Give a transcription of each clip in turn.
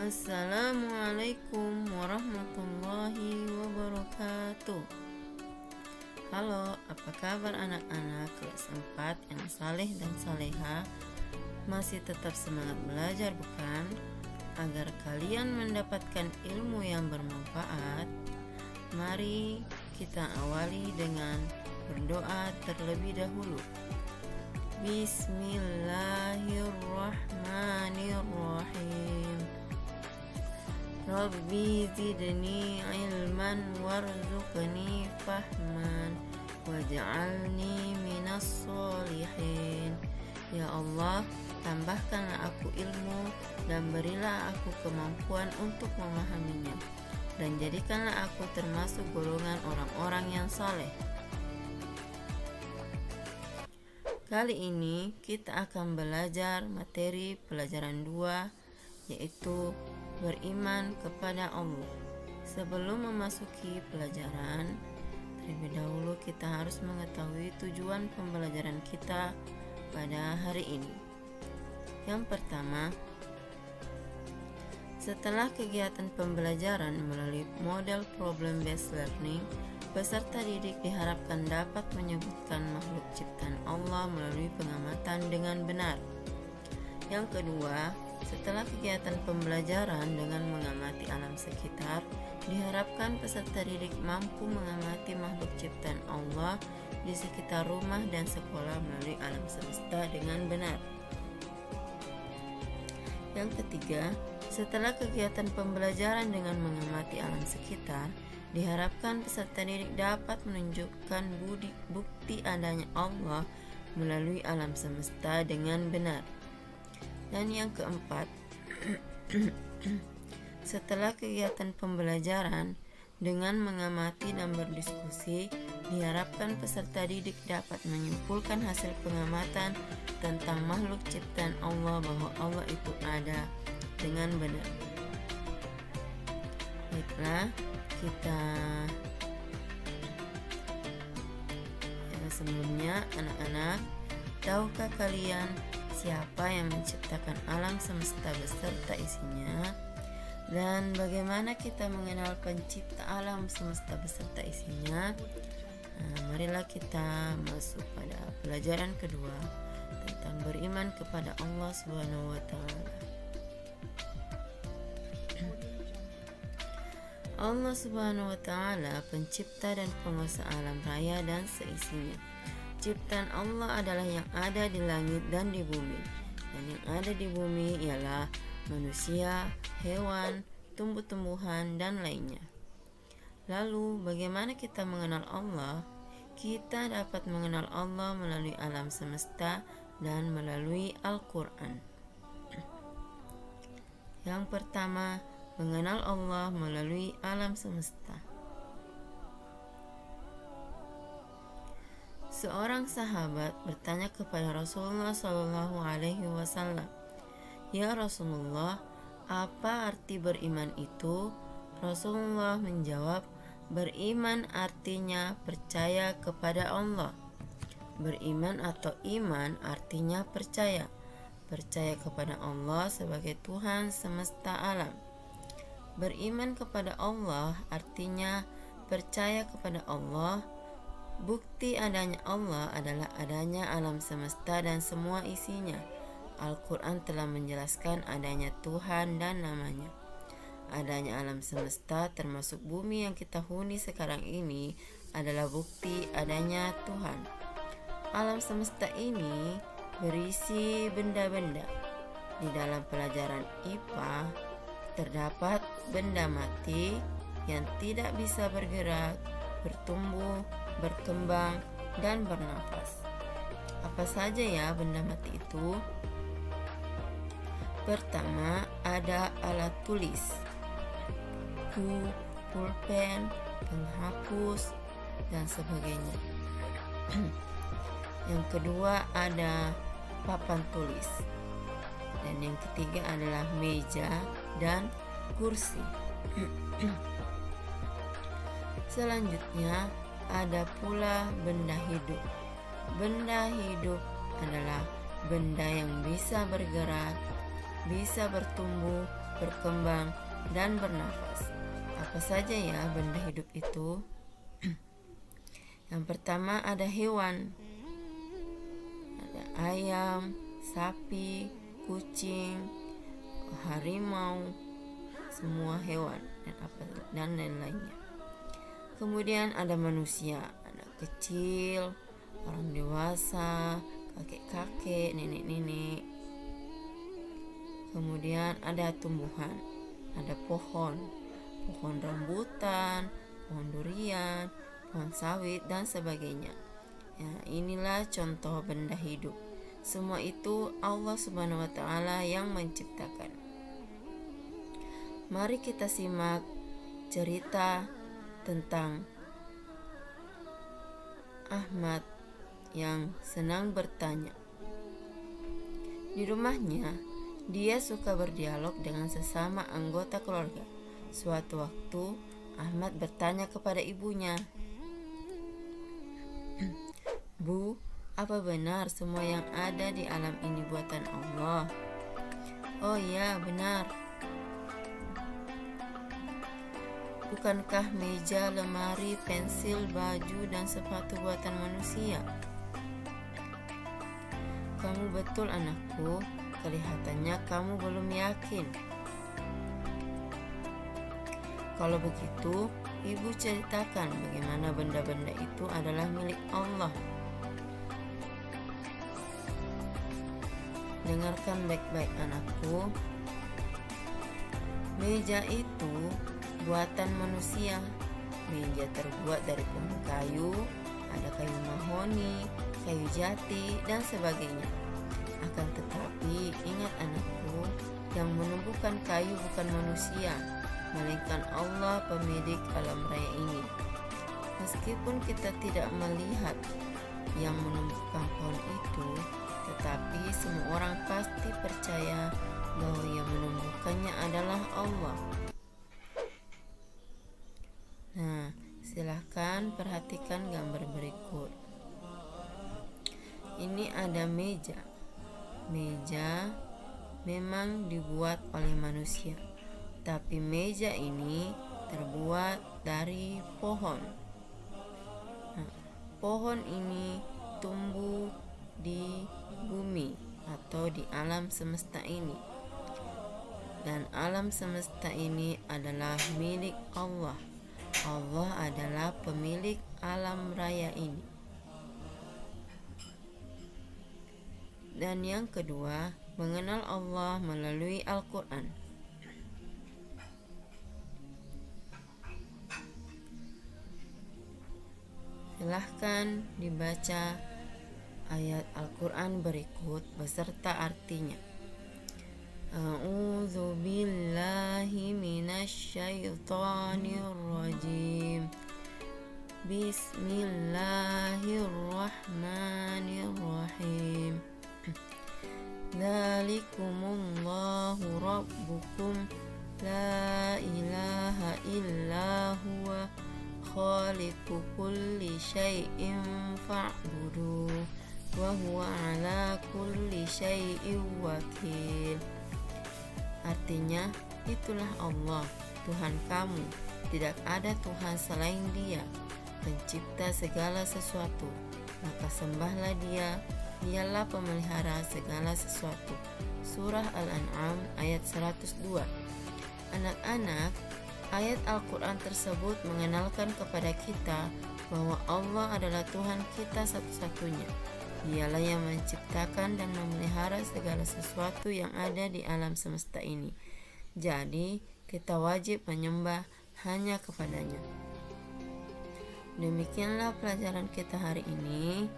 Assalamualaikum warahmatullahi wabarakatuh. Halo, apa kabar anak-anak kelas 4 yang saleh dan saleha? Masih tetap semangat belajar bukan? Agar kalian mendapatkan ilmu yang bermanfaat, mari kita awali dengan berdoa terlebih dahulu. Bismillahirrahmanirrahim. Rabbi zidni ilman warzuqni fahman waj'alni minas solihin. Ya Allah, tambahkanlah aku ilmu dan berilah aku kemampuan untuk memahaminya, dan jadikanlah aku termasuk golongan orang-orang yang saleh. Kali ini kita akan belajar materi pelajaran 2, yaitu beriman kepada Allah. Sebelum memasuki pelajaran, terlebih dahulu kita harus mengetahui tujuan pembelajaran kita pada hari ini. Yang pertama, setelah kegiatan pembelajaran melalui model problem based learning, peserta didik diharapkan dapat menyebutkan makhluk ciptaan Allah melalui pengamatan dengan benar. Yang kedua, setelah kegiatan pembelajaran dengan mengamati alam sekitar, diharapkan peserta didik mampu mengamati makhluk ciptaan Allah di sekitar rumah dan sekolah melalui alam semesta dengan benar. Yang ketiga, setelah kegiatan pembelajaran dengan mengamati alam sekitar, diharapkan peserta didik dapat menunjukkan bukti adanya Allah melalui alam semesta dengan benar. Dan yang keempat, setelah kegiatan pembelajaran dengan mengamati dan berdiskusi, diharapkan peserta didik dapat menyimpulkan hasil pengamatan tentang makhluk ciptaan Allah bahwa Allah itu ada dengan benar. Baiklah, sebelumnya anak-anak, tahukah kalian siapa yang menciptakan alam semesta beserta isinya? Dan bagaimana kita mengenal pencipta alam semesta beserta isinya? Marilah kita masuk pada pelajaran kedua tentang beriman kepada Allah Subhanahu wa Ta'ala. Allah Subhanahu wa Ta'ala pencipta dan penguasa alam raya dan seisinya. Ciptaan Allah adalah yang ada di langit dan di bumi, dan yang ada di bumi ialah manusia, hewan, tumbuh-tumbuhan, dan lainnya. Lalu bagaimana kita mengenal Allah? Kita dapat mengenal Allah melalui alam semesta dan melalui Al-Quran. Yang pertama, mengenal Allah melalui alam semesta. Seorang sahabat bertanya kepada Rasulullah SAW, "Ya Rasulullah, apa arti beriman itu?" Rasulullah menjawab, "Beriman artinya percaya kepada Allah." Beriman atau iman artinya percaya. Percaya kepada Allah sebagai Tuhan semesta alam. Beriman kepada Allah artinya percaya kepada Allah. Bukti adanya Allah adalah adanya alam semesta dan semua isinya. Al-Quran telah menjelaskan adanya Tuhan dan namanya. Adanya alam semesta termasuk bumi yang kita huni sekarang ini adalah bukti adanya Tuhan. Alam semesta ini berisi benda-benda. Di dalam pelajaran IPA terdapat benda mati yang tidak bisa bergerak, bertumbuh, berkembang, dan bernafas. Apa saja ya benda mati itu? Pertama, ada alat tulis, buku, pulpen, penghapus, dan sebagainya. Yang kedua ada papan tulis. Dan yang ketiga adalah meja dan kursi. Selanjutnya ada pula benda hidup. Benda hidup adalah benda yang bisa bergerak, bisa bertumbuh, berkembang, dan bernafas. Apa saja ya benda hidup itu? Yang pertama ada hewan. Ada ayam, sapi, kucing, harimau, semua hewan dan lain-lainnya. Kemudian ada manusia, anak kecil, orang dewasa, kakek-kakek, nenek-nenek. Kemudian ada tumbuhan, ada pohon rambutan, pohon durian, pohon sawit, dan sebagainya. Ya, inilah contoh benda hidup. Semua itu Allah Subhanahu wa Ta'ala yang menciptakan. Mari kita simak cerita tentang Ahmad yang senang bertanya. Di rumahnya, dia suka berdialog dengan sesama anggota keluarga. Suatu waktu, Ahmad bertanya kepada ibunya, "Bu, apa benar semua yang ada di alam ini buatan Allah?" "Oh iya, benar." "Bukankah meja, lemari, pensil, baju, dan sepatu buatan manusia?" "Kamu betul, anakku. Kelihatannya kamu belum yakin." "Kalau begitu, ibu ceritakan bagaimana benda-benda itu adalah milik Allah." "Dengarkan baik-baik, anakku. Meja itu buatan manusia. Meja terbuat dari pohon kayu, ada kayu mahoni, kayu jati, dan sebagainya. Akan tetapi, ingat anakku, yang menumbuhkan kayu bukan manusia, melainkan Allah pemilik alam raya ini. Meskipun kita tidak melihat yang menumbuhkan pohon itu, tetapi semua orang pasti percaya bahwa yang menumbuhkannya adalah Allah." Nah, silahkan perhatikan gambar berikut. Ini ada meja. Meja memang dibuat oleh manusia, tapi meja ini terbuat dari pohon. Nah, pohon ini tumbuh di bumi atau di alam semesta ini, dan alam semesta ini adalah milik Allah. Allah adalah pemilik alam raya ini. Dan yang kedua, mengenal Allah melalui Al-Quran. Silahkan dibaca ayat Al-Quran berikut beserta artinya. A'udzu billahi minasy syaithanir rajim. Bismillahirrahmanirrahim. Dzalikumullahu rabbukum la ilaha illa huwa khaliqu kulli syai'in fa'budu wa huwa ala kulli syai'in wakil. Artinya, itulah Allah, Tuhan kamu. Tidak ada Tuhan selain Dia, pencipta segala sesuatu. Maka sembahlah Dia, Dialah pemelihara segala sesuatu. Surah Al-An'am ayat 102. Anak-anak, ayat Al-Quran tersebut mengenalkan kepada kita bahwa Allah adalah Tuhan kita satu-satunya. Dialah yang menciptakan dan memelihara segala sesuatu yang ada di alam semesta ini. Jadi, kita wajib menyembah hanya kepadanya. Demikianlah pelajaran kita hari ini.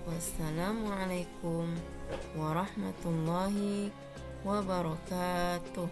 Wassalamualaikum warahmatullahi wabarakatuh.